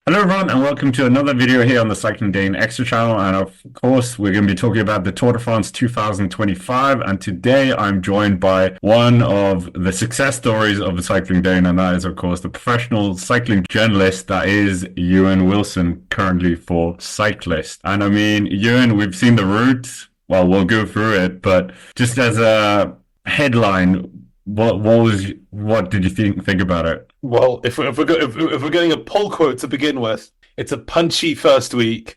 Hello everyone and welcome to another video here on the Cycling Dane Extra channel, and of course we're going to be talking about the Tour de France 2025, and today I'm joined by one of the success stories of the Cycling Dane, and that is of course the professional cycling journalist that is Ewan Wilson, currently for Cyclist. And I mean, Ewan, we've seen the route, well we'll go through it, but just as a headline, what did you think about it? Well, if we're getting a pull quote to begin with, it's a punchy first week,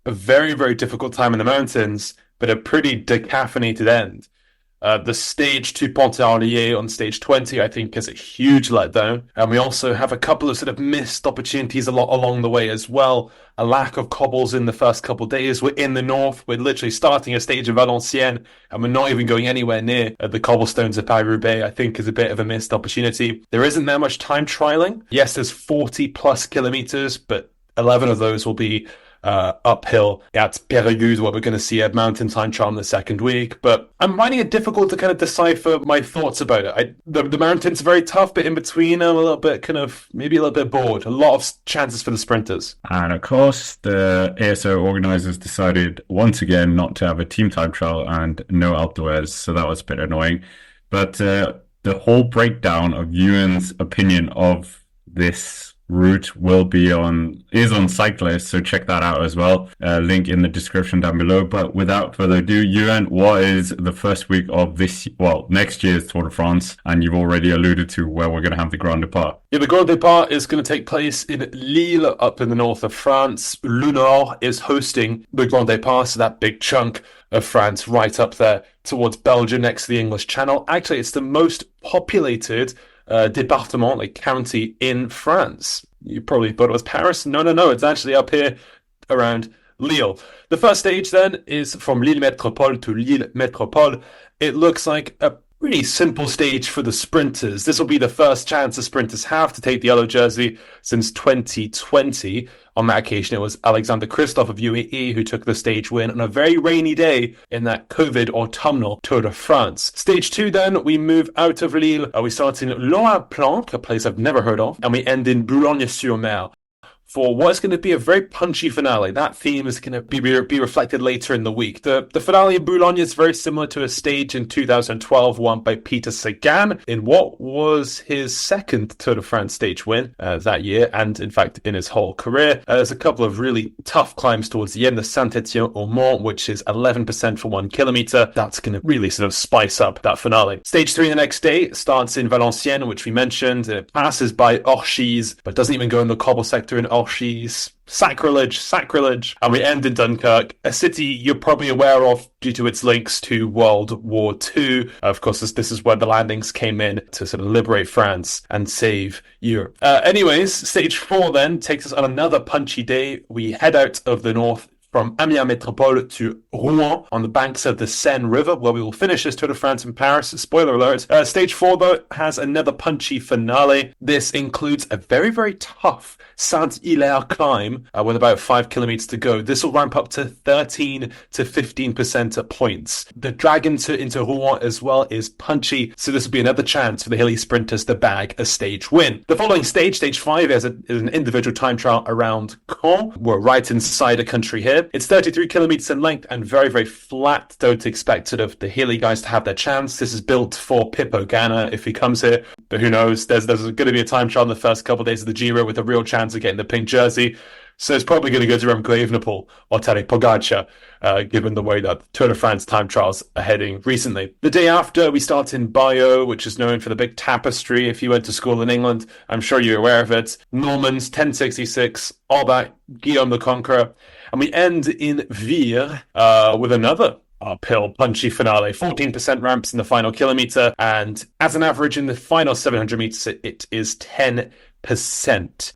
a very, very difficult time in the mountains, but a pretty decaffeinated end. The stage to Pontarlier on stage 20, I think, is a huge letdown. And we also have a couple of sort of missed opportunities along the way as well. A lack of cobbles in the first couple of days. We're in the north. We're literally starting a stage in Valenciennes, and we're not even going anywhere near the cobblestones of Pyrenees. I think is a bit of a missed opportunity. There isn't that much time trialing. Yes, there's 40 plus kilometers, but 11 of those will be uphill at Pyrenees, where we're going to see a mountain time trial in the second week. But I'm finding it difficult to kind of decipher my thoughts about it. The mountain's very tough, but in between I'm a little bit maybe a little bit bored. A lot of chances for the sprinters. And of course, the ASO organizers decided once again not to have a team time trial and no outdoors, so that was a bit annoying. But the whole breakdown of Ewan's opinion of this route is on Cyclist, so check that out as well. Link in the description down below. But without further ado, Ewan, what is the first week of next year's Tour de France? And you've already alluded to where we're going to have the Grand Depart. Yeah, the Grand Depart is going to take place in Lille, up in the north of France. Le Nord is hosting the Grand Depart, so that big chunk of France right up there towards Belgium, next to the English Channel. Actually, it's the most populated département, like county in France. You probably thought it was Paris. No. It's actually up here around Lille. The first stage then is from Lille Métropole to Lille Métropole. It looks like a pretty simple stage for the sprinters. This will be the first chance the sprinters have to take the yellow jersey since 2020. On that occasion, it was Alexander Kristoff of UAE who took the stage win on a very rainy day in that COVID autumnal Tour de France. Stage 2 then, we move out of Lille. We start in Loin-Planck, a place I've never heard of, and we end in Boulogne-sur-Mer for what is going to be a very punchy finale. That theme is going to be reflected later in the week. The finale in Boulogne is very similar to a stage in 2012 won by Peter Sagan in what was his second Tour de France stage win that year, and in fact in his whole career. There's a couple of really tough climbs towards the end. The Saint-Étienne au Mont, which is 11% for 1 kilometer. That's going to really sort of spice up that finale. Stage 3 the next day starts in Valenciennes, which we mentioned. It passes by Orchies, but doesn't even go in the cobble sector in Orchies. Sacrilege. And we end in Dunkirk, a city you're probably aware of due to its links to World War II. Of course, this is where the landings came in to sort of liberate France and save Europe. Anyways, stage 4 then takes us on another punchy day. We head out of the north from Amiens Métropole to Rouen on the banks of the Seine River, where we will finish this Tour de France in Paris. Spoiler alert. Stage 4, though, has another punchy finale. This includes a very, very tough Saint-Hilaire climb with about 5 kilometers to go. This will ramp up to 13 to 15% at points. The drag into Rouen as well is punchy, so this will be another chance for the hilly sprinters to bag a stage win. The following stage, stage 5, is an individual time trial around Caen. We're right inside a country here. It's 33 kilometers in length and very, very flat. Don't expect sort of the hilly guys to have their chance. This is built for Pippo Ganna if he comes here, but who knows? There's going to be a time trial in the first couple of days of the Giro with a real chance of getting the pink jersey. So it's probably going to go to Remco Evenepoel or Tadej Pogacar, given the way that Tour de France time trials are heading recently. The day after, we start in Bayeux, which is known for the big tapestry. If you went to school in England, I'm sure you're aware of it. Normans, 1066, all that, Guillaume the Conqueror. And we end in Vire with another uphill punchy finale. 14% ramps in the final kilometer, and as an average in the final 700 meters, it is 10%.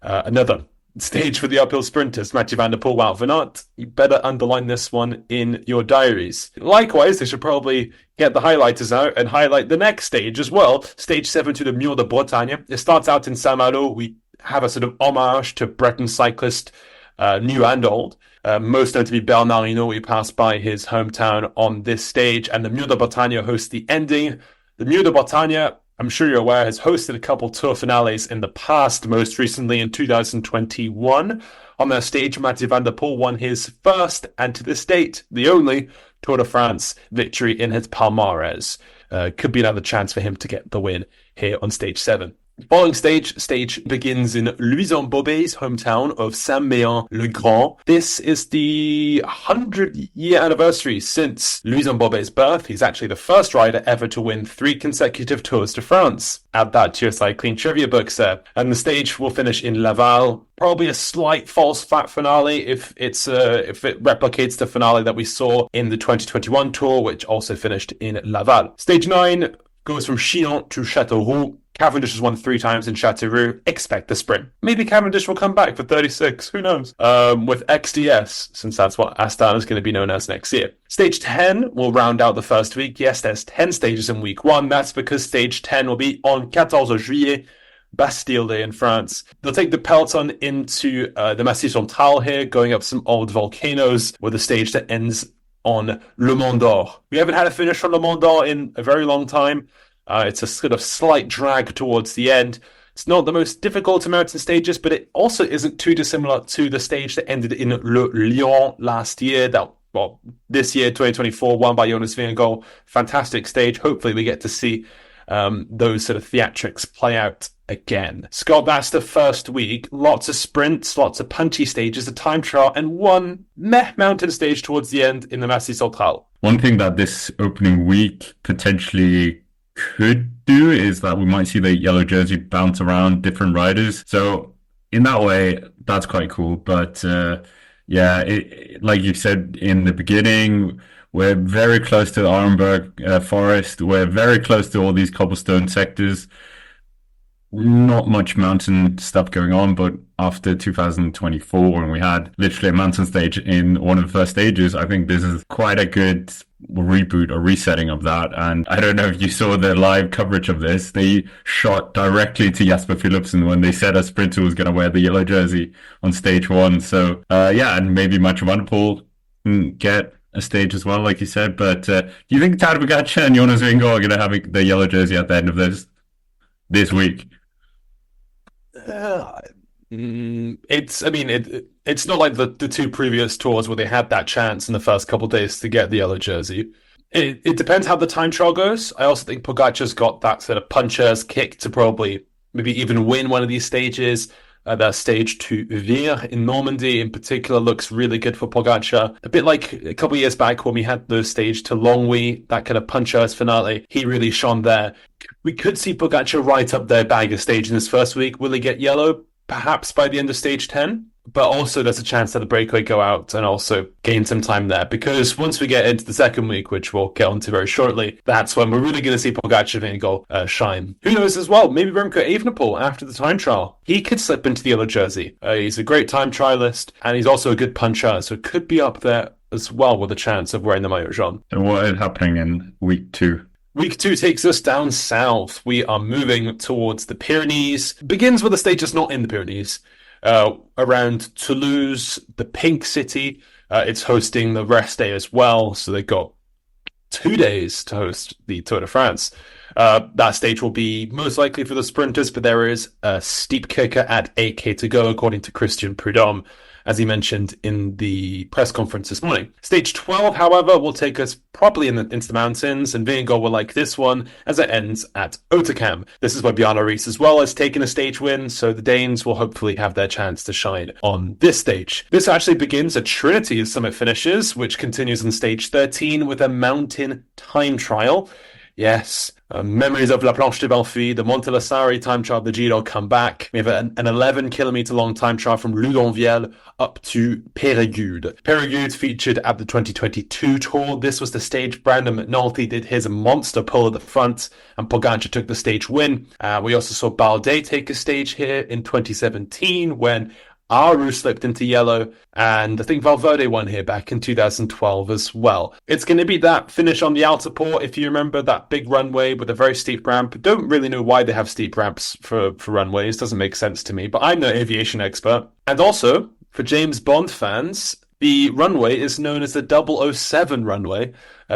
Another stage for the uphill sprinters. Mathieu van der Poel, Wout van Aert. You better underline this one in your diaries. Likewise, they should probably get the highlighters out and highlight the next stage as well. Stage 7 to the Mur de Bretagne. It starts out in Saint-Malo. We have a sort of homage to Breton cyclist, new and old. Most known to be Bernard Hinault. We pass by his hometown on this stage, and the Mur de Bretagne hosts the ending. The Mur de Bretagne I'm sure you're aware, has hosted a couple tour finales in the past, most recently in 2021. On their stage, Mathieu van der Poel won his first, and to this date, the only Tour de France victory in his palmarès. Could be another chance for him to get the win here on stage 7. Following stage begins in Louison Bobet's hometown of Saint-Méen-le-Grand. This is the 100-year anniversary since Louison Bobet's birth. He's actually the first rider ever to win 3 consecutive Tours de France. Add that to your cycling trivia books there. And the stage will finish in Laval. Probably a slight false flat finale if it replicates the finale that we saw in the 2021 Tour, which also finished in Laval. Stage 9 goes from Chinon to Châteauroux. Cavendish has won 3 times in Châteauroux. Expect the sprint. Maybe Cavendish will come back for 36. Who knows? With XDS, since that's what Astana is going to be known as next year. Stage 10 will round out the first week. Yes, there's 10 stages in week 1. That's because stage 10 will be on 14 Juillet, Bastille Day in France. They'll take the peloton into the Massif Central here, going up some old volcanoes with a stage that ends on Le Mont d'Or. We haven't had a finish from Le Mont d'Or in a very long time. It's a sort of slight drag towards the end. It's not the most difficult of mountain stages, but it also isn't too dissimilar to the stage that ended in Le Lion last year. This year, 2024, won by Jonas Vingegaard. Fantastic stage. Hopefully we get to see those sort of theatrics play out again. Scott, that's the first week. Lots of sprints, lots of punchy stages, a time trial, and one mountain stage towards the end in the Massif Central. One thing that this opening week potentially could do is that we might see the yellow jersey bounce around different riders. So in that way, that's quite cool. But like you said in the beginning, we're very close to the Arenberg forest. We're very close to all these cobblestone sectors. Not much mountain stuff going on, but after 2024, when we had literally a mountain stage in one of the first stages, I think this is quite a good reboot or resetting of that. And I don't know if you saw the live coverage of this. They shot directly to Jasper Philipsen when they said a sprinter was going to wear the yellow jersey on stage 1. So and maybe Mathieu van der Poel can get a stage as well, like you said. But do you think Tadej Pogačar and Jonas Vingegaard are going to have the yellow jersey at the end of this week? It's not like the 2 previous tours where they had that chance in the first couple of days to get the yellow jersey. It depends how the time trial goes. I also think Pogačar's got that sort of puncher's kick to probably maybe even win one of these stages. That stage to Vire in Normandy in particular looks really good for Pogačar. A bit like a couple of years back when we had the stage to Longwy, that kind of puncher's finale. He really shone there. We could see Pogačar right up there bag a stage in his first week. Will he get yellow? Perhaps by the end of stage 10. But also there's a chance that the breakaway go out and also gain some time there. Because once we get into the second week, which we'll get onto very shortly, that's when we're really going to see Pogačar and Vingegaard shine. Who knows as well? Maybe Remco Evenepoel after the time trial. He could slip into the yellow jersey. He's a great time trialist and he's also a good puncher. So it could be up there as well with a chance of wearing the maillot jaune. And what is happening in week 2? Week 2 takes us down south. We are moving towards the Pyrenees. Begins with a stage that's not in the Pyrenees. Around Toulouse, the Pink City. It's hosting the rest day as well. So they've got 2 days to host the Tour de France. That stage will be most likely for the sprinters, but there is a steep kicker at 8k to go, according to Christian Prudhomme, as he mentioned in the press conference this morning. Stage 12, however, will take us properly into the mountains, and Vingegaard will like this one as it ends at Otakam. This is where Bjarne Riis as well has taken a stage win, so the Danes will hopefully have their chance to shine on this stage. This actually begins at Trinity as Summit finishes, which continues on stage 13 with a mountain time trial. Yes, memories of La Planche de Belfi, the Montelasari time trial, the Giro come back. We have an 11-kilometer long time trial from Ludonvielle up to Périgueux. Périgueux featured at the 2022 Tour. This was the stage Brandon McNulty did his monster pull at the front, and Pogačar took the stage win. We also saw Baldet take a stage here in 2017 when Aru slipped into yellow, and I think Valverde won here back in 2012 as well. It's going to be that finish on the Alta Port, if you remember, that big runway with a very steep ramp. Don't really know why they have steep ramps for runways. Doesn't make sense to me, but I'm no aviation expert. And also, for James Bond fans, The runway is known as the 007 runway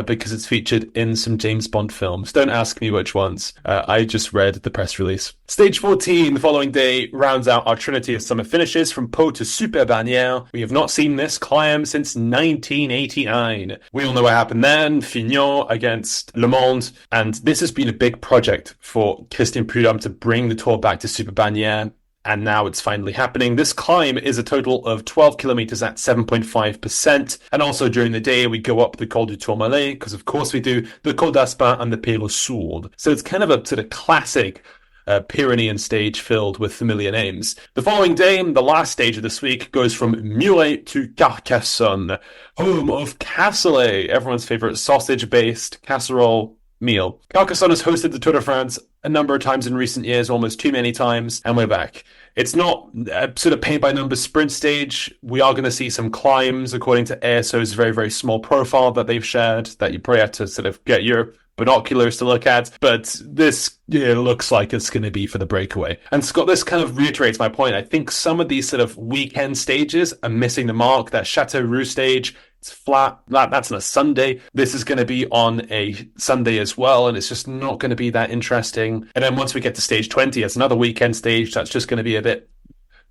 because it's featured in some James Bond films. Don't ask me which ones. I just read the press release. Stage 14, the following day, rounds out our trinity of summer finishes from Pau to Super Bagnères. We have not seen this climb since 1989. We all know what happened then. Fignon against Le Monde. And this has been a big project for Christian Prudhomme to bring the Tour back to Super Bagnères. And now it's finally happening. This climb is a total of 12 kilometers at 7.5%. And also during the day, we go up the Col du Tourmalet, because of course we do, the Col d'Aspin and the Pays Sourd. So it's kind of a sort of classic Pyrenean stage filled with familiar names. The following day, the last stage of this week, goes from Muret to Carcassonne, home of cassoulet, everyone's favorite sausage-based casserole meal. Carcassonne has hosted the Tour de France a number of times in recent years, almost too many times, and we're back. It's not a sort of paint-by-numbers sprint stage. We are going to see some climbs, according to ASO's very, very small profile that they've shared, that you probably have to sort of get your binoculars to look at, but this looks like it's going to be for the breakaway. And Scott, this kind of reiterates my point. I think some of these sort of weekend stages are missing the mark. That Châteauroux stage, it's flat. That's on a Sunday. This is going to be on a Sunday as well, and it's just not going to be that interesting. And then once we get to stage 20, it's another weekend stage. That's just going to be a bit,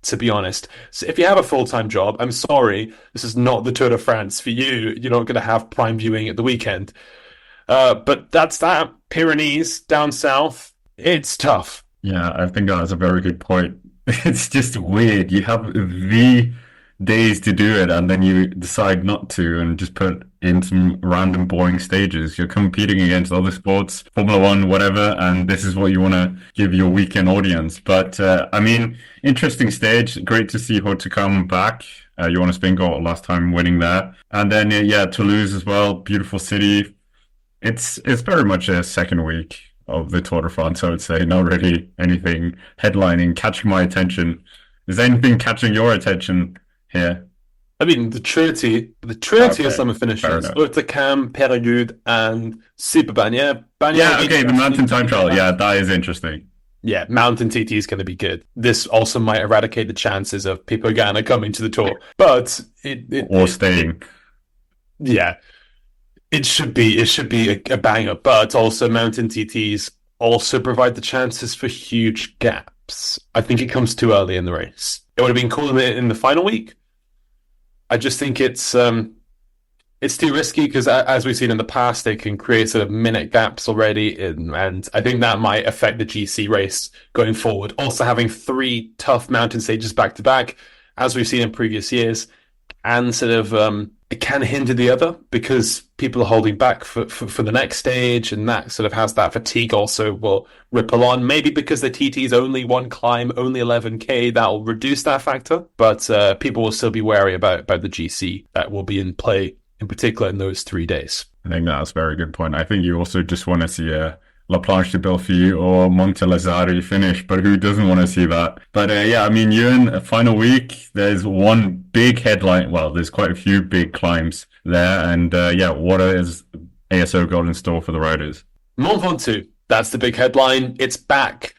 to be honest. So if you have a full-time job, I'm sorry, this is not the Tour de France for you. You're not going to have prime viewing at the weekend. But that's that. Pyrenees down south. It's tough. Yeah, I think that's a very good point. It's just weird. You have the days to do it, and then you decide not to and just put in some random boring stages. You're competing against other sports, Formula One, whatever, and this is what you want to give your weekend audience. But, I mean, interesting stage. Great to see her to come back. Jonas Vingegaard last time winning there. And then, yeah, Toulouse as well. Beautiful city. It's very much a second week of the Tour de France, I would say. Not really anything headlining, catching my attention. Is anything catching your attention here? I mean, the trinity of summer finishes. Haute-Cam, Périgueux, and Super Bagnères. Yeah, okay, the mountain time trial. Yeah, that is interesting. Yeah, mountain TT is going to be good. This also might eradicate the chances of Pipo Ganna coming to the Tour. But staying. Yeah. It should be a banger, but also mountain TTs also provide the chances for huge gaps. I think it comes too early in the race. It would have been cool in the final week. I just think it's too risky because, as we've seen in the past, they can create sort of minute gaps already, and I think that might affect the GC race going forward. Also, having 3 tough mountain stages back to back, as we've seen in previous years, and sort of it can hinder the other because people are holding back for the next stage, and that sort of has that fatigue also will ripple on. Maybe because the TT is only one climb, only 11K, that will reduce that factor, but people will still be wary about the GC that will be in play, in particular in those 3 days. I think that's a very good point. I think you also just want to see La Planche de Bellevue or Montelazari finish, but who doesn't want to see that? But yeah, I mean, Ewan, final week, there's one big headline. Well, there's quite a few big climbs there, and yeah, what is ASO got in store for the riders? Mont Ventoux, that's the big headline. It's back.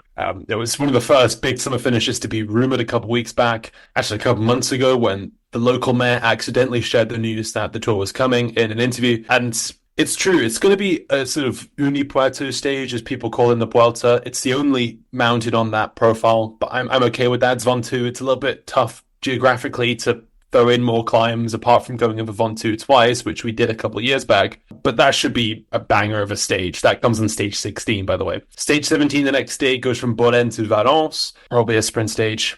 It was one of the first big summer finishes to be rumoured a couple weeks back, actually a couple months ago, when the local mayor accidentally shared the news that the Tour was coming in an interview, and it's true. It's going to be a sort of Unipuerto stage, as people call in the Vuelta. It's the only mounted on that profile, but I'm okay with that. It's Ventoux. It's a little bit tough geographically to throw in more climbs, apart from going over Ventoux twice, which we did a couple of years back. But that should be a banger of a stage. That comes on stage 16, by the way. Stage 17 the next day goes from Boren to Valence. Probably a sprint stage.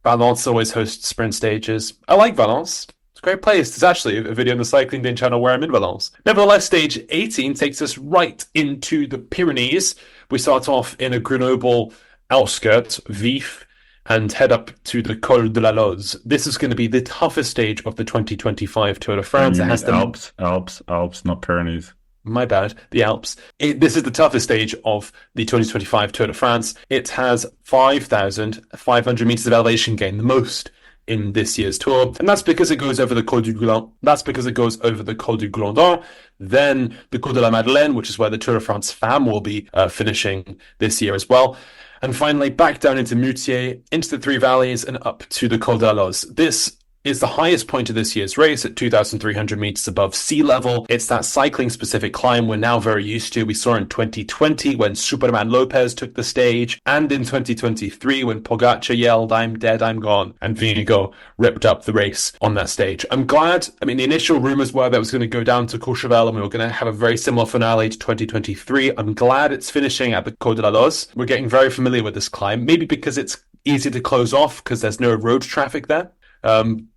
Valence always hosts sprint stages. I like Valence. Great place. There's actually a video on the Cycling Dane channel where I'm in Valence. Nevertheless, stage 18 takes us right into the Pyrenees. We start off in a Grenoble outskirt, Vif, and head up to the Col de la Loze. This is going to be the toughest stage of the 2025 Tour de France. It has Alps, not Pyrenees. My bad, the Alps. This is the toughest stage of the 2025 Tour de France. It has 5,500 meters of elevation gain, the most in this year's Tour, and that's because it goes over the Col du Gland. That's because it goes over the Col du Glandon, then the Col de la Madeleine, which is where the Tour de France Femme will be finishing this year as well, and finally back down into Moutier, into the 3 valleys, and up to the Col de la Loze. This is the highest point of this year's race at 2,300 meters above sea level. It's that cycling-specific climb we're now very used to. We saw in 2020 when Superman Lopez took the stage, and in 2023 when Pogacar yelled, "I'm dead, I'm gone," and Vingegaard ripped up the race on that stage. I'm glad. I mean, the initial rumors were that it was going to go down to Courchevel and we were going to have a very similar finale to 2023. I'm glad it's finishing at the Col de la Loze. We're getting very familiar with this climb, maybe because it's easy to close off because there's no road traffic there.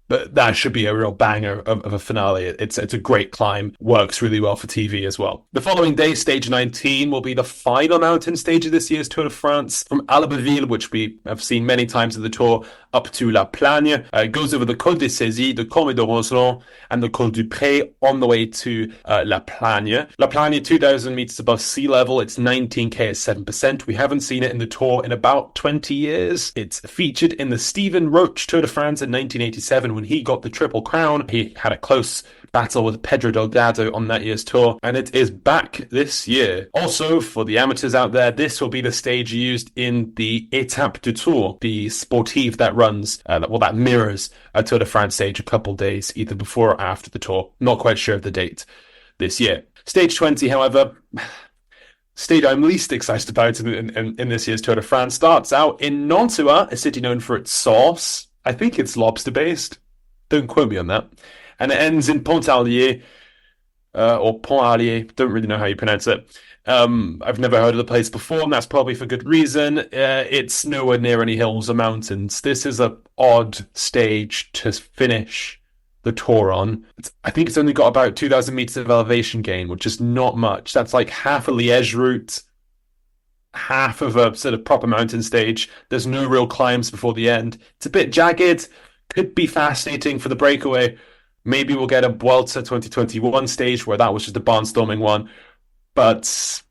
But that should be a real banger of a finale. It's a great climb, works really well for TV as well. The following day, stage 19, will be the final mountain stage of this year's Tour de France, from Abbeville, which we have seen many times at the Tour, up to La Plagne. It goes over the Col des Saisies, the Col de Roseland, and the Col du Pré on the way to La Plagne. La Plagne, 2,000 meters above sea level. It's 19k at 7%. We haven't seen it in the Tour in about 20 years. It's featured in the Stephen Roche Tour de France in 1987 when he got the Triple Crown. He had a close battle with Pedro Delgado on that year's Tour, and it is back this year. Also, for the amateurs out there, this will be the stage used in the Étape du Tour, the sportive that runs, that mirrors a Tour de France stage a couple days, either before or after the Tour. Not quite sure of the date this year. Stage 20, however, stage I'm least excited about in this year's Tour de France, starts out in Nantua, a city known for its sauce. I think it's lobster-based. Don't quote me on that. And it ends in Pontarlier, or Pontarlier. Don't really know how you pronounce it. I've never heard of the place before, and that's probably for good reason. It's nowhere near any hills or mountains. This is an odd stage to finish the Tour on. I think it's only got about 2,000 meters of elevation gain, which is not much. That's like half a Liège route, half of a sort of proper mountain stage. There's no real climbs before the end. It's a bit jagged. Could be fascinating for the breakaway. Maybe we'll get a Vuelta 2021 stage where that was just a barnstorming one. But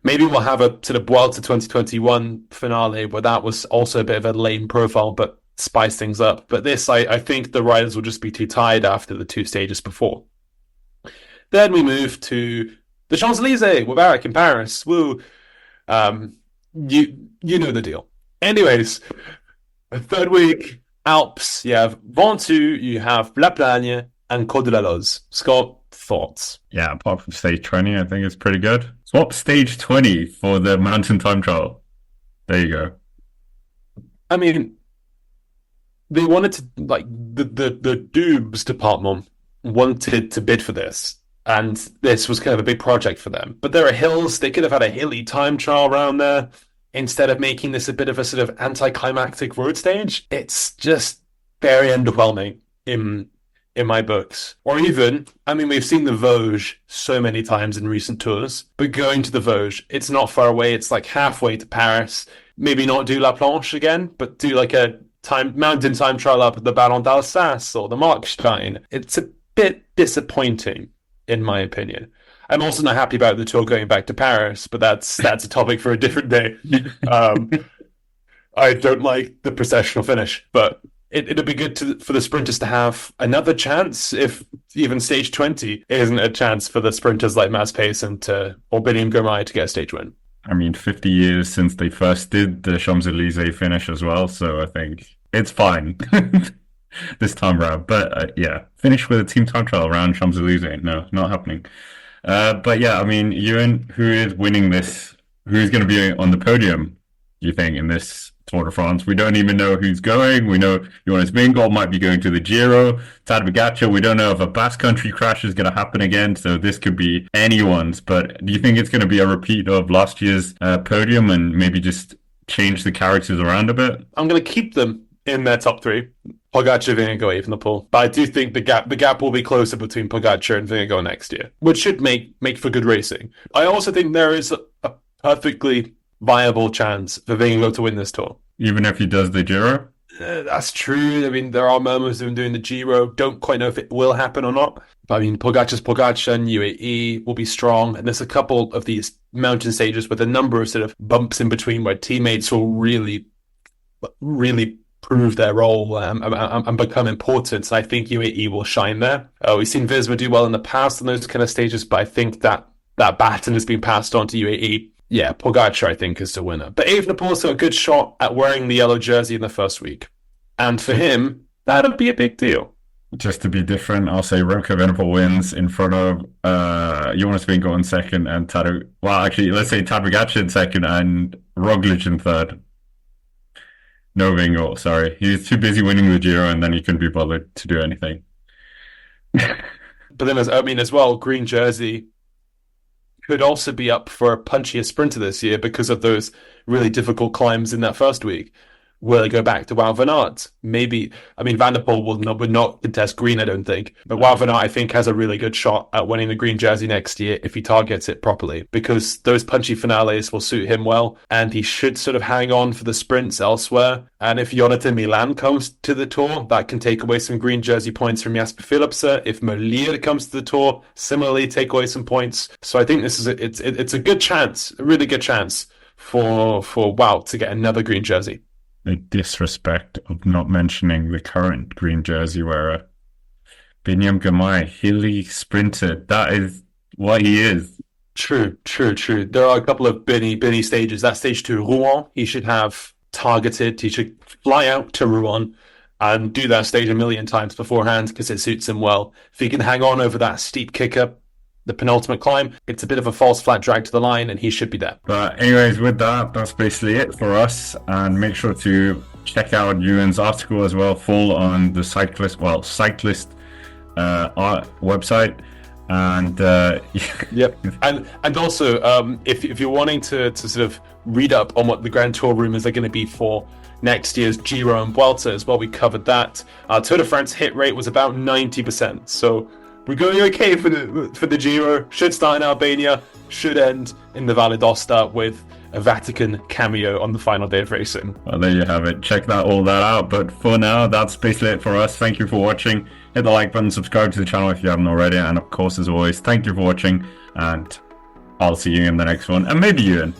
maybe we'll have a sort of Vuelta 2021 finale where that was also a bit of a lame profile, but spice things up. But this, I think the riders will just be too tired after the two stages before. Then we move to the Champs-Élysées with Eric in Paris. Woo! You know the deal. Anyways, third week, Alps. You have Ventoux, you have La Plagne, and Col de la Loze. Scott, thoughts? Yeah, apart from stage 20, I think it's pretty good. Swap stage 20 for the mountain time trial. There you go. I mean, they wanted to, like, the Doubs department wanted to bid for this, and this was kind of a big project for them. But there are hills. They could have had a hilly time trial around there instead of making this a bit of a sort of anticlimactic road stage. It's just very underwhelming in my books. Or even, I mean, we've seen the Vosges so many times in recent tours, but going to the Vosges, it's not far away. It's like halfway to Paris. Maybe not do La Planche again, but do like a mountain time trial up at the Ballon d'Alsace or the Markstein. It's a bit disappointing, in my opinion. I'm also not happy about the Tour going back to Paris, but that's a topic for a different day. I don't like the processional finish, but it'd be good for the sprinters to have another chance, if even stage 20 isn't a chance for the sprinters like Maz Payson or Biniam Girmay to get a stage win. I mean, 50 years since they first did the Champs-Élysées finish as well, so I think it's fine this time around. But yeah, finish with a team time trial around Champs-Élysées. No, not happening. But yeah, I mean, Ewan, who is winning this? Who's going to be on the podium, do you think, in this Tour de France? We don't even know who's going. We know Jonas Vingegaard might be going to the Giro. Tadej Pogacar, we don't know if a Basque Country crash is going to happen again, so this could be anyone's. But do you think it's going to be a repeat of last year's podium and maybe just change the characters around a bit? I'm going to keep them in their top three. Pogacar, Vingegaard, even the pool. But I do think the gap will be closer between Pogacar and Vingegaard next year, which should make for good racing. I also think there is a perfectly viable chance for Vingegaard to win this Tour. Even if he does the Giro? That's true. I mean, there are murmurs of him doing the Giro. Don't quite know if it will happen or not. But I mean, Pogacar's Pogacar and UAE will be strong. And there's a couple of these mountain stages with a number of sort of bumps in between where teammates will really, really prove their role and become important. So I think UAE will shine there. We've seen Visma do well in the past on those kind of stages, but I think that baton has been passed on to UAE. Yeah, Pogacar, I think, is the winner. But Evenepoel's got a good shot at wearing the yellow jersey in the first week. And for him, That'd be a big deal. Just to be different, I'll say Remco Evenepoel wins in front of Jonas Vingegaard in second and Tadej. Well, actually, let's say Tadej Pogačar in second and Roglic in third. No Vingegaard, sorry. He's too busy winning the Giro and then he couldn't be bothered to do anything. But then, as well, green jersey could also be up for a punchier sprinter this year because of those really difficult climbs in that first week. Will they go back to Wout van Aert? Maybe. I mean, Van der Poel would not contest green, I don't think. But Wout van Aert, I think, has a really good shot at winning the green jersey next year if he targets it properly, because those punchy finales will suit him well, and he should sort of hang on for the sprints elsewhere. And if Jonathan Milan comes to the Tour, that can take away some green jersey points from Jasper Philipsen. If Merlier comes to the Tour, similarly take away some points. So I think this is it's a good chance, a really good chance for Wout to get another green jersey. The disrespect of not mentioning the current green jersey wearer, Binyam Girmay, hilly sprinter. That is what he is. True. There are a couple of Binny stages. That stage to Rouen, he should have targeted. He should fly out to Rouen and do that stage a million times beforehand because it suits him well. If he can hang on over that steep kicker, the penultimate climb, it's a bit of a false flat drag to the line and he should be there. But anyways, with that, that's basically it for us. And make sure to check out Ewan's article as well, full on the cyclist art website. And yep. And also, if you're wanting to sort of read up on what the Grand Tour rumors are going to be for next year's Giro and Vuelta as well, we covered that. Our Tour de France hit rate was about 90%. So we're going okay for the Giro. Should start in Albania, should end in the Valle d'Aosta with a Vatican cameo on the final day of racing. Well, there you have it. Check all that out. But for now, that's basically it for us. Thank you for watching. Hit the like button, subscribe to the channel if you haven't already. And of course, as always, thank you for watching. And I'll see you in the next one. And maybe Ewan.